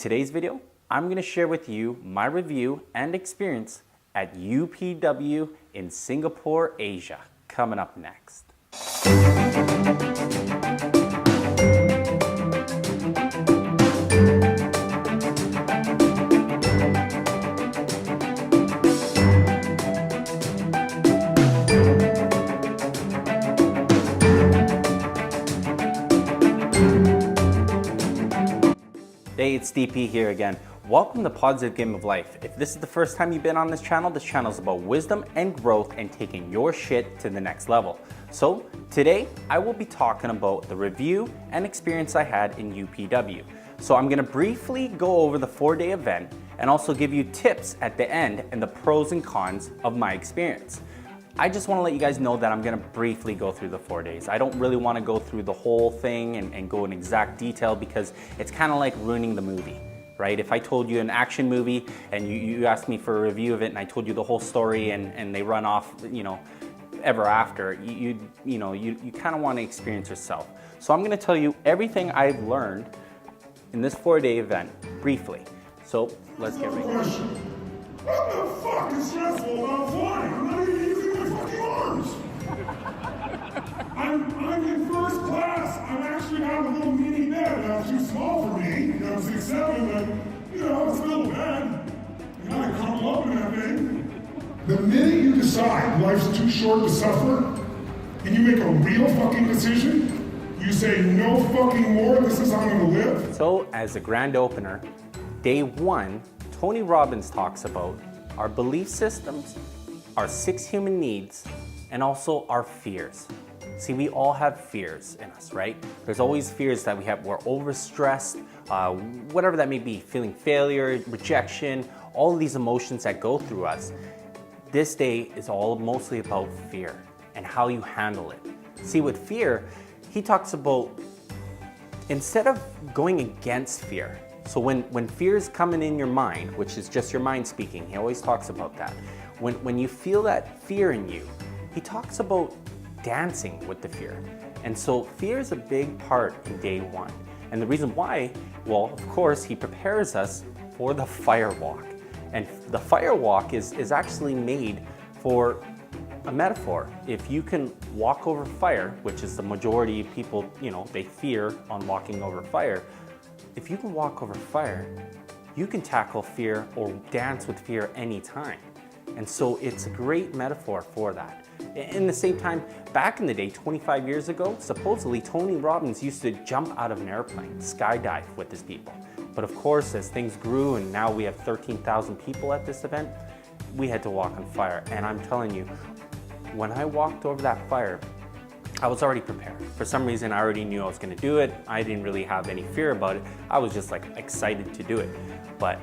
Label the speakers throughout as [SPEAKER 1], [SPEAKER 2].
[SPEAKER 1] today's video, I'm going to share with you my review and experience at UPW in Singapore, Asia, coming up next. Hey, it's DP here again. Welcome to Positive Game of Life. If this is the first time you've been on this channel is about wisdom and growth and taking your shit to the next level. So today I will be talking about the review and experience I had in UPW. So I'm gonna briefly go over the 4-day event and also give you tips at the end and the pros and cons of my experience. I just want to let you guys know that I'm going to briefly go through the 4 days. I don't really want to go through the whole thing and go in exact detail because it's kind of like ruining the movie, right? If I told you an action movie and you asked me for a review of it and I told you the whole story and they run off, ever after, you kind of want to experience yourself. So I'm going to tell you everything I've learned in this 4-day event briefly. So let's get ready.
[SPEAKER 2] What the fuck is stressful about flying? I'm not even using my fucking arms. I'm in first class. I'm actually on a little mini bed. Now it's too small for me. I'm 6'7", but it's a little bed. I crumple up in that thing. The minute you decide life's too short to suffer, and you make a real fucking decision, you say no fucking more. This is how I'm gonna live.
[SPEAKER 1] So as a grand opener, day 1. Tony Robbins talks about our belief systems, our 6 human needs, and also our fears. See, we all have fears in us, right? There's always fears that we have. We're overstressed, whatever that may be, feeling failure, rejection, all of these emotions that go through us. This day is all mostly about fear and how you handle it. See, with fear, he talks about instead of going against fear, so when fear is coming in your mind, which is just your mind speaking, he always talks about that. When you feel that fear in you, he talks about dancing with the fear. And so fear is a big part in day 1. And the reason why, well, of course, he prepares us for the firewalk. And the firewalk is actually made for a metaphor. If you can walk over fire, which is the majority of people, they fear on walking over fire. If you can walk over fire, you can tackle fear or dance with fear anytime. And so it's a great metaphor for that. In the same time, back in the day, 25 years ago, supposedly Tony Robbins used to jump out of an airplane, skydive with his people. But of course, as things grew and now we have 13,000 people at this event, we had to walk on fire. And I'm telling you, when I walked over that fire, I was already prepared. For some reason, I already knew I was gonna do it. I didn't really have any fear about it. I was just like excited to do it. But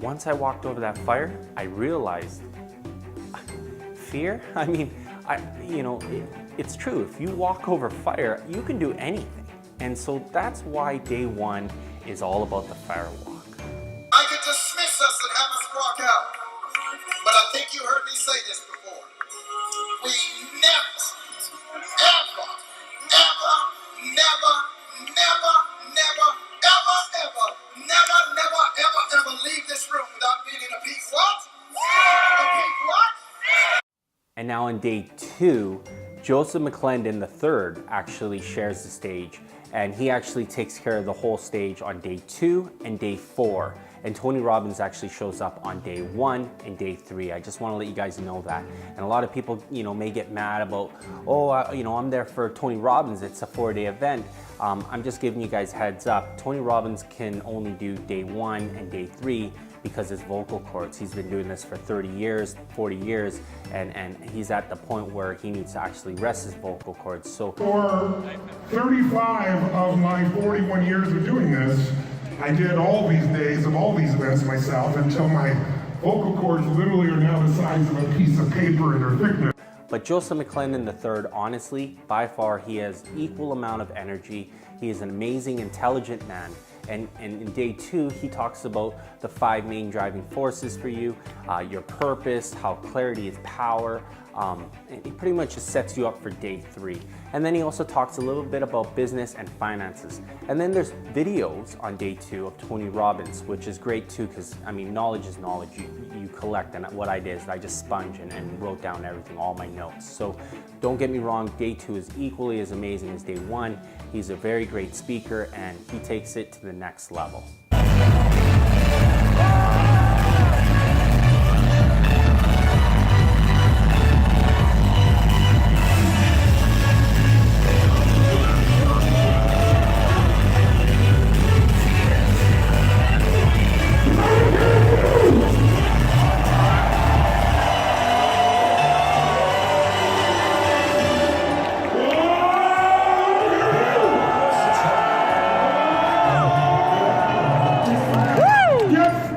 [SPEAKER 1] once I walked over that fire, I realized fear, it's true. If you walk over fire, you can do anything. And so that's why day 1 is all about the firewalk.
[SPEAKER 3] I could dismiss us and have us walk out. But I think you heard me say this before. We never leave this room without being in a peace what? A peace what?
[SPEAKER 1] And now on day 2, Joseph McClendon III actually shares the stage, and he actually takes care of the whole stage on day 2 and day 4. And Tony Robbins actually shows up on day 1 and day 3. I just want to let you guys know that. And a lot of people, may get mad about, I'm there for Tony Robbins. It's a 4-day event. I'm just giving you guys heads up. Tony Robbins can only do day 1 and day 3 because his vocal cords. He's been doing this for 30 years, 40 years, and he's at the point where he needs to actually rest his vocal cords. So
[SPEAKER 2] for 35 of my 41 years of doing this, I did all these days of all these events myself until my vocal cords literally are now the size of a piece of paper in their thickness.
[SPEAKER 1] But Joseph McClendon III, honestly, by far, he has equal amount of energy. He is an amazing, intelligent man. And in day 2, he talks about the 5 main driving forces for you, your purpose, how clarity is power, And he pretty much just sets you up for day 3. And then he also talks a little bit about business and finances. And then there's videos on day 2 of Tony Robbins, which is great too, because I mean, knowledge is knowledge. You collect, and what I did is I just sponged and wrote down everything, all my notes. So don't get me wrong, day 2 is equally as amazing as day 1. He's a very great speaker, and he takes it to the next level.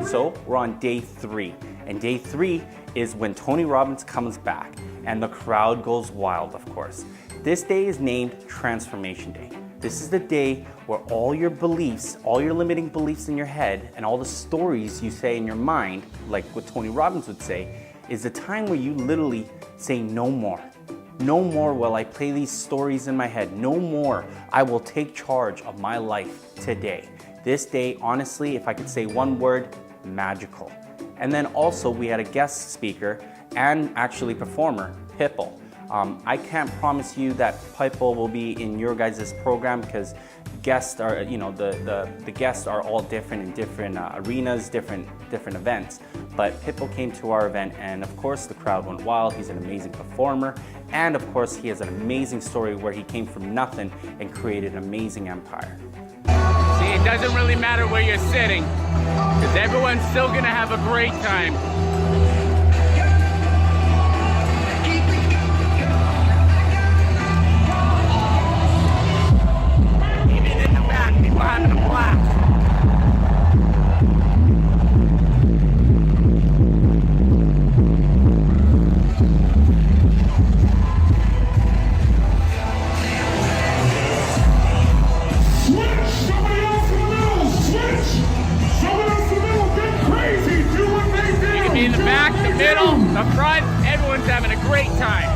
[SPEAKER 1] So we're on day 3, and day 3 is when Tony Robbins comes back and the crowd goes wild, of course. This day is named Transformation Day. This is the day where all your beliefs, all your limiting beliefs in your head, and all the stories you say in your mind, like what Tony Robbins would say, is the time where you literally say no more. No more will I play these stories in my head. No more. I will take charge of my life today. This day, honestly, if I could say one word, magical. And then also we had a guest speaker and actually performer, Pipple. I can't promise you that Pipple will be in your guys' program because guests are, the guests are all different in different arenas, different events. But Pipple came to our event, and of course the crowd went wild. He's an amazing performer, and of course he has an amazing story where he came from nothing and created an amazing empire.
[SPEAKER 4] See, it doesn't really matter where you're sitting, because everyone's still gonna have a great time. Even in the back, people having a blast. In the back, the middle, the front, everyone's having a great time.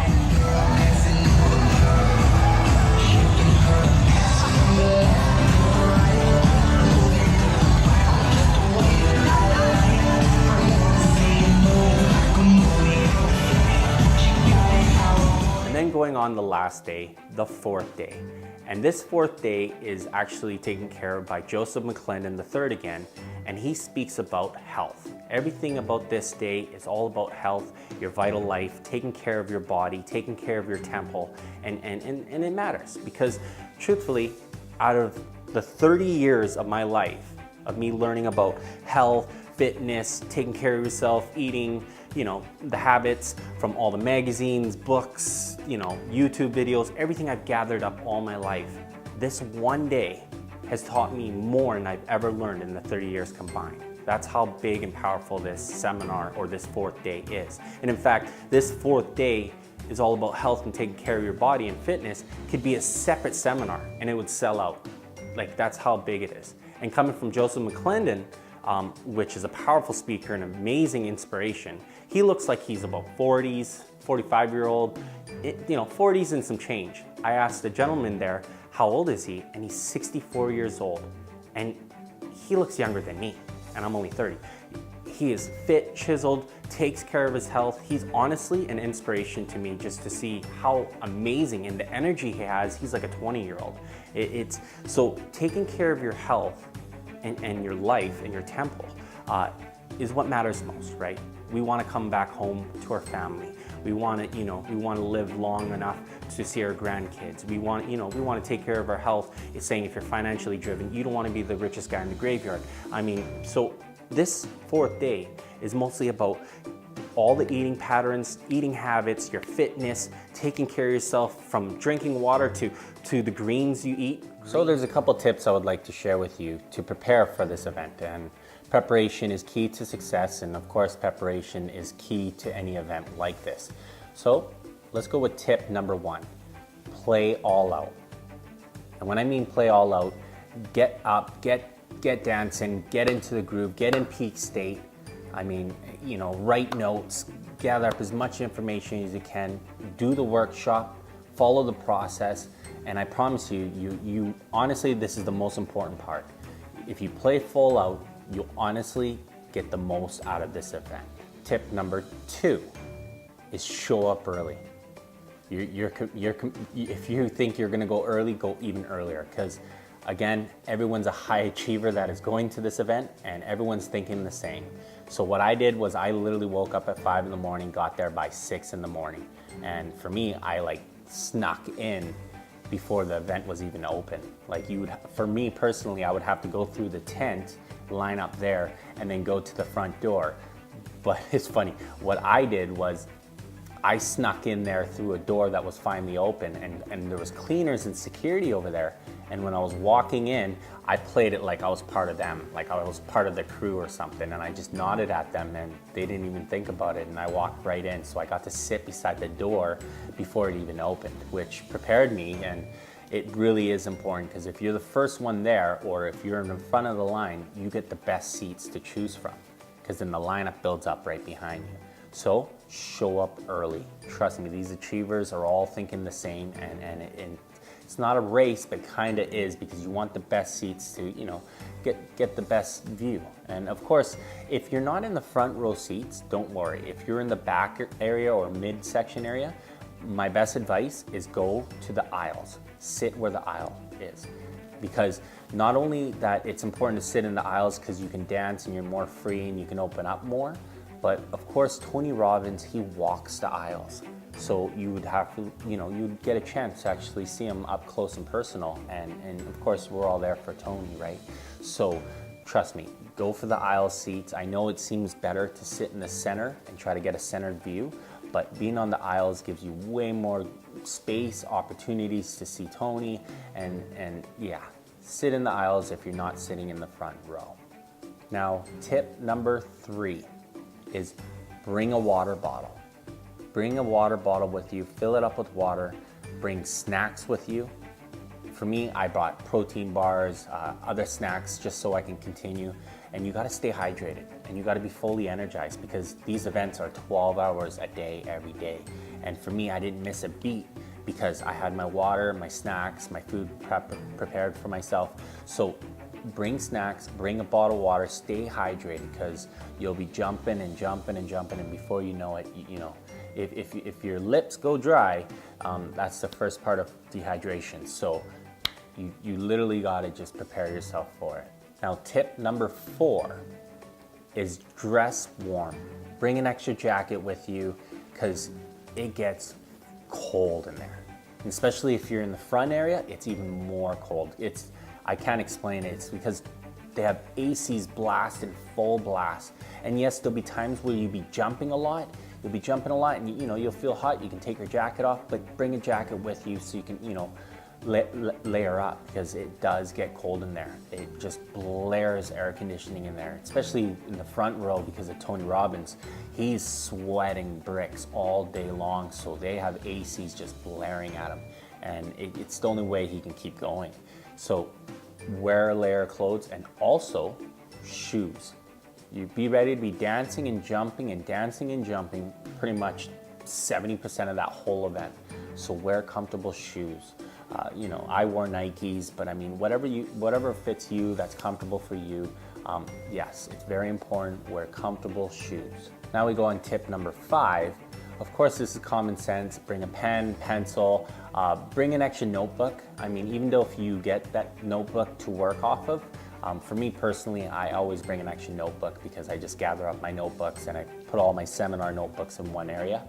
[SPEAKER 1] And then going on the last day, the 4th day. And this 4th day is actually taken care of by Joseph McClendon III again, and he speaks about health. Everything about this day is all about health, your vital life, taking care of your body, taking care of your temple, and it matters because truthfully, out of the 30 years of my life, of me learning about health, fitness, taking care of yourself, eating, the habits from all the magazines, books, YouTube videos, everything I've gathered up all my life. This one day has taught me more than I've ever learned in the 30 years combined. That's how big and powerful this seminar or this 4th day is. And in fact, this 4th day is all about health and taking care of your body and fitness. Could be a separate seminar and it would sell out. Like, that's how big it is. And coming from Joseph McClendon, which is a powerful speaker and amazing inspiration. He looks like he's about 40s, 45-year-old, 40s and some change. I asked the gentleman there, how old is he? And he's 64 years old. And he looks younger than me, and I'm only 30. He is fit, chiseled, takes care of his health. He's honestly an inspiration to me just to see how amazing and the energy he has. He's like a 20-year-old. So taking care of your health and your life and your temple is what matters most, right? We want to come back home to our family. We want to, live long enough to see our grandkids. We want to take care of our health. It's saying if you're financially driven, you don't want to be the richest guy in the graveyard. So this 4th day is mostly about all the eating patterns, eating habits, your fitness, taking care of yourself from drinking water to the greens you eat. So there's a couple tips I would like to share with you to prepare for this event. And preparation is key to success, and of course preparation is key to any event like this. So let's go with tip number 1. Play all out. And when I mean play all out, get up, get dancing, get into the groove, get in peak state. Write notes, gather up as much information as you can, do the workshop, follow the process, and I promise you, you honestly, this is the most important part. If you play full out, you'll honestly get the most out of this event. Tip number 2 is show up early. If you think you're gonna go early, go even earlier, because again, everyone's a high achiever that is going to this event, and everyone's thinking the same. So what I did was I literally woke up at 5 in the morning, got there by 6 in the morning. And for me, I like snuck in before the event was even open. Like for me personally, I would have to go through the tent, line up there, and then go to the front door. But it's funny, what I did was I snuck in there through a door that was finally open, and there was cleaners and security over there. And when I was walking in, I played it like I was part of them, like I was part of the crew or something, and I just nodded at them and they didn't even think about it, and I walked right in. So I got to sit beside the door before it even opened, which prepared me. And it really is important, because if you're the first one there, or if you're in the front of the line, you get the best seats to choose from, because then the lineup builds up right behind you. So show up early. Trust me, these achievers are all thinking the same, and it's not a race, but kind of is, because you want the best seats to, get the best view. And of course, if you're not in the front row seats, don't worry. If you're in the back area or midsection area, my best advice is go to the aisles. Sit where the aisle is. Because not only that it's important to sit in the aisles because you can dance and you're more free and you can open up more, but of course, Tony Robbins, he walks the aisles. So you would have to, you'd get a chance to actually see him up close and personal. And of course, we're all there for Tony, right? So trust me, go for the aisle seats. I know it seems better to sit in the center and try to get a centered view, but being on the aisles gives you way more space, opportunities to see Tony, and yeah, sit in the aisles if you're not sitting in the front row. Now, tip number 3 is bring a water bottle. Bring a water bottle with you, fill it up with water, bring snacks with you. For me, I brought protein bars, other snacks, just so I can continue. And you gotta stay hydrated, and you gotta be fully energized, because these events are 12 hours a day, every day. And for me, I didn't miss a beat because I had my water, my snacks, my food prepared for myself. So bring snacks, bring a bottle of water, stay hydrated, because you'll be jumping and jumping and jumping, and before you know it, if your lips go dry, that's the first part of dehydration. So you literally gotta just prepare yourself for it. Now, tip number 4 is dress warm. Bring an extra jacket with you, because it gets cold in there. And especially if you're in the front area, it's even more cold. I can't explain it. It's because they have ACs blasted full blast. And yes, there'll be times where you'll be jumping a lot. You'll be jumping a lot, and you'll feel hot. You can take your jacket off, but bring a jacket with you so you can, layer up, because it does get cold in there. It just blares air conditioning in there, especially in the front row, because of Tony Robbins. He's sweating bricks all day long, so they have ACs just blaring at him, and it's the only way he can keep going. So wear a layer of clothes, and also shoes. You be ready to be dancing and jumping pretty much 70% of that whole event. So wear comfortable shoes. I wore Nikes, but I mean, whatever fits you, that's comfortable for you. Yes, it's very important, wear comfortable shoes. Now we go on tip number 5. Of course, this is common sense. Bring a pen, pencil, bring an extra notebook. I mean, even though if you get that notebook to work off of, for me personally, I always bring an extra notebook, because I just gather up my notebooks and I put all my seminar notebooks in one area.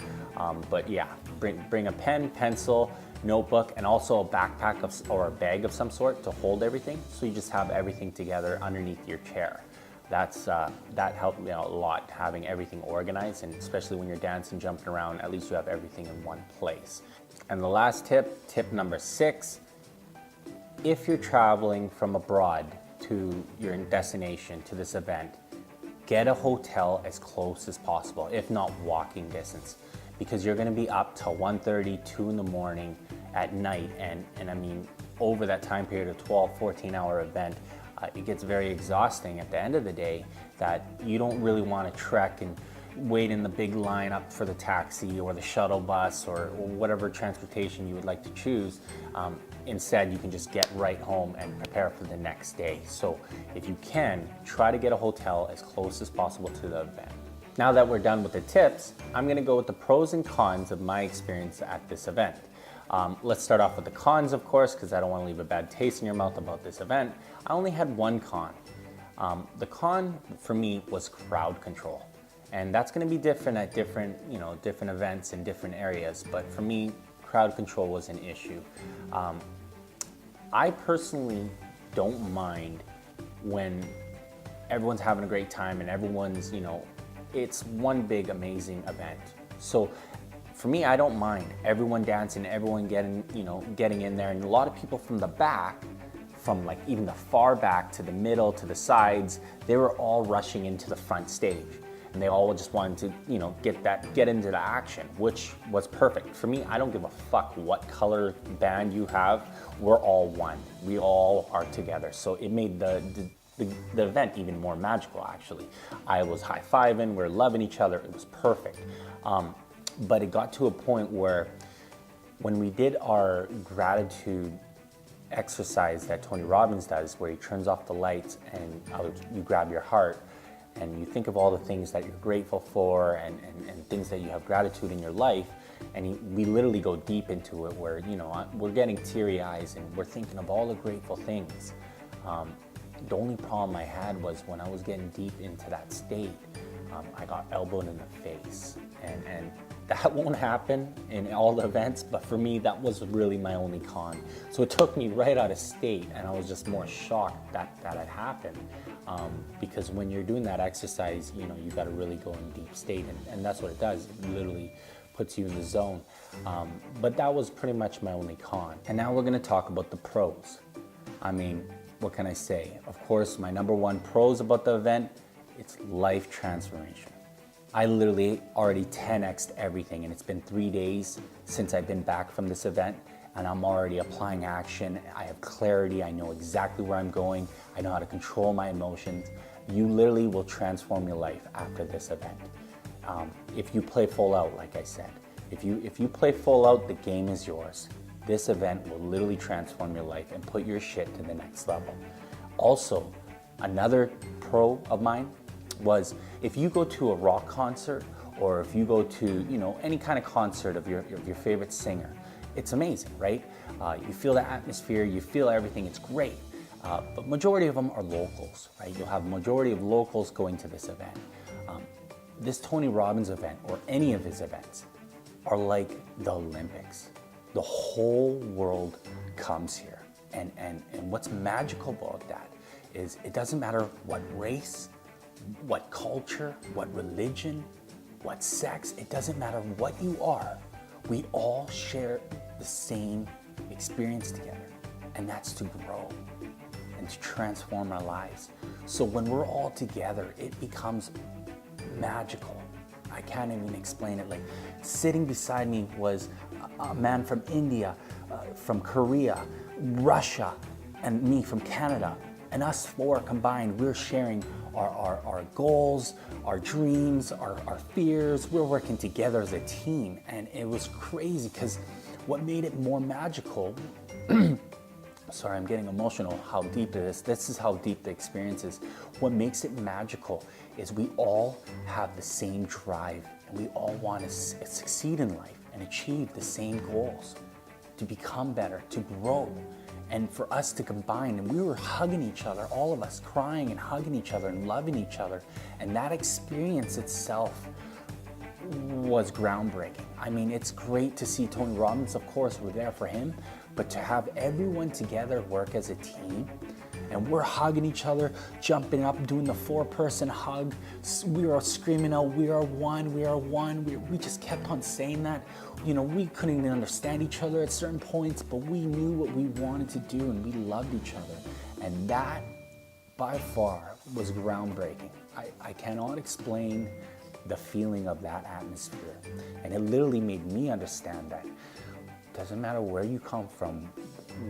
[SPEAKER 1] But yeah, bring a pen, pencil, notebook, and also a backpack or a bag of some sort to hold everything, so you just have everything together underneath your chair. That helped me out a lot, having everything organized, and especially when you're dancing, jumping around, at least you have everything in one place. And the last tip number 6, if you're traveling from abroad to your destination, to this event, get a hotel as close as possible, if not walking distance, because you're gonna be up till 1:30, 2 in the morning at night, and I mean, over that time period of 12, 14-hour event, it gets very exhausting at the end of the day, that you don't really want to trek and wait in the big line up for the taxi or the shuttle bus or whatever transportation you would like to choose. Instead, you can just get right home and prepare for the next day. So if you can, try to get a hotel as close as possible to the event. Now that we're done with the tips, I'm gonna go with the pros and cons of my experience at this event. Let's start off with the cons, of course, because I don't want to leave a bad taste in your mouth about this event. I only had one con. The con for me was crowd control. And that's going to be different at different events in different areas. But for me, crowd control was an issue. I personally don't mind when everyone's having a great time and everyone's, it's one big amazing event. So for me, I don't mind everyone dancing, everyone getting in there, and a lot of people from the back, from like even the far back to the middle to the sides, they were all rushing into the front stage, and they all just wanted to, get into the action, which was perfect for me. I don't give a fuck what color band you have. We're all one. We all are together. So it made the event even more magical. Actually, I was high-fiving. We're loving each other. It was perfect. But it got to a point where when we did our gratitude exercise that Tony Robbins does, where he turns off the lights and you grab your heart and you think of all the things that you're grateful for and things that you have gratitude in your life, and we literally go deep into it where, we're getting teary eyes and we're thinking of all the grateful things. The only problem I had was when I was getting deep into that state, I got elbowed in the face, and that won't happen in all the events, but for me, that was really my only con. So it took me right out of state, and I was just more shocked that had happened. Because when you're doing that exercise, you got to really go in deep state, and that's what it does. It literally puts you in the zone. But that was pretty much my only con. And now we're gonna talk about the pros. I mean, what can I say? Of course, my number one pros about the event, it's life transformation. I literally already 10x'd everything, and it's been 3 days since I've been back from this event, and I'm already applying action. I have clarity. I know exactly where I'm going. I know how to control my emotions. You literally will transform your life after this event. If you play full out, like I said, if you play full out, the game is yours. This event will literally transform your life and put your shit to the next level. Also, another pro of mine was if you go to a rock concert or if you go to any kind of concert of your favorite singer, it's amazing, right? You feel the atmosphere, you feel everything, it's great. But majority of them are locals, right? You'll have a majority of locals going to this event. This Tony Robbins event or any of his events are like the Olympics. The whole world comes here. And what's magical about that is it doesn't matter what race, what culture, what religion, what sex, it doesn't matter what you are. We all share the same experience together, and that's to grow and to transform our lives. So when we're all together, it becomes magical. I can't even explain it. Like sitting beside me was a man from India, from Korea, Russia, and me from Canada. And us four combined, we're sharing our goals, our dreams, our fears. We're working together as a team. And it was crazy because what made it more magical, sorry, I'm getting emotional how deep it is. This is how deep the experience is. What makes it magical is we all have the same drive and we all want to succeed in life and achieve the same goals, to become better, to grow. And for us to combine, and we were hugging each other, all of us crying and hugging each other and loving each other. And that experience itself was groundbreaking. I mean, it's great to see Tony Robbins, of course, we're there for him, but to have everyone together work as a team, and we're hugging each other, jumping up, doing the 4-person hug. We were screaming out, we are one, we are one. We just kept on saying that. We couldn't even understand each other at certain points, but we knew what we wanted to do and we loved each other. And that, by far, was groundbreaking. I cannot explain the feeling of that atmosphere. And it literally made me understand that it doesn't matter where you come from,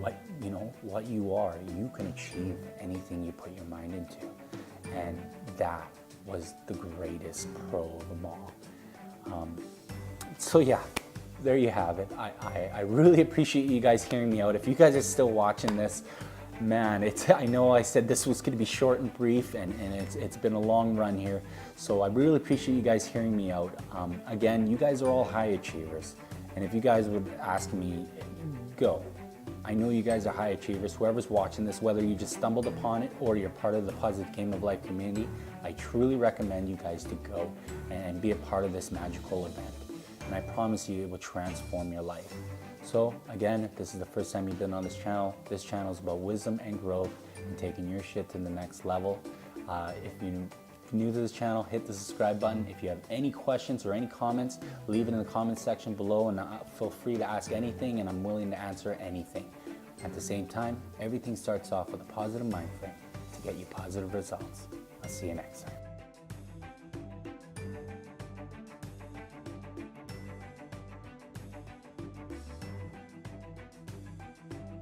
[SPEAKER 1] what you are, you can achieve anything you put your mind into. And that
[SPEAKER 5] was the greatest pro of them all. So yeah, there you have it. I really appreciate you guys hearing me out. If you guys are still watching this, man, I know I said this was going to be short and brief, and it's been a long run here. So I really appreciate you guys hearing me out. Again, you guys are all high achievers, and if you guys would ask me, go. I know you guys are high achievers. Whoever's watching this, whether you just stumbled upon it or you're part of the Positive Game of Life community, I truly recommend you guys to go and be a part of this magical event. And I promise you it will transform your life. So again, if this is the first time you've been on this channel is about wisdom and growth and taking your shit to the next level. If you're new to this channel, hit the subscribe button. If you have any questions or any comments, leave it in the comment section below, and feel free to ask anything, and I'm willing to answer anything. At the same time, everything starts off with a positive mind frame to get you positive results. I'll see you next time.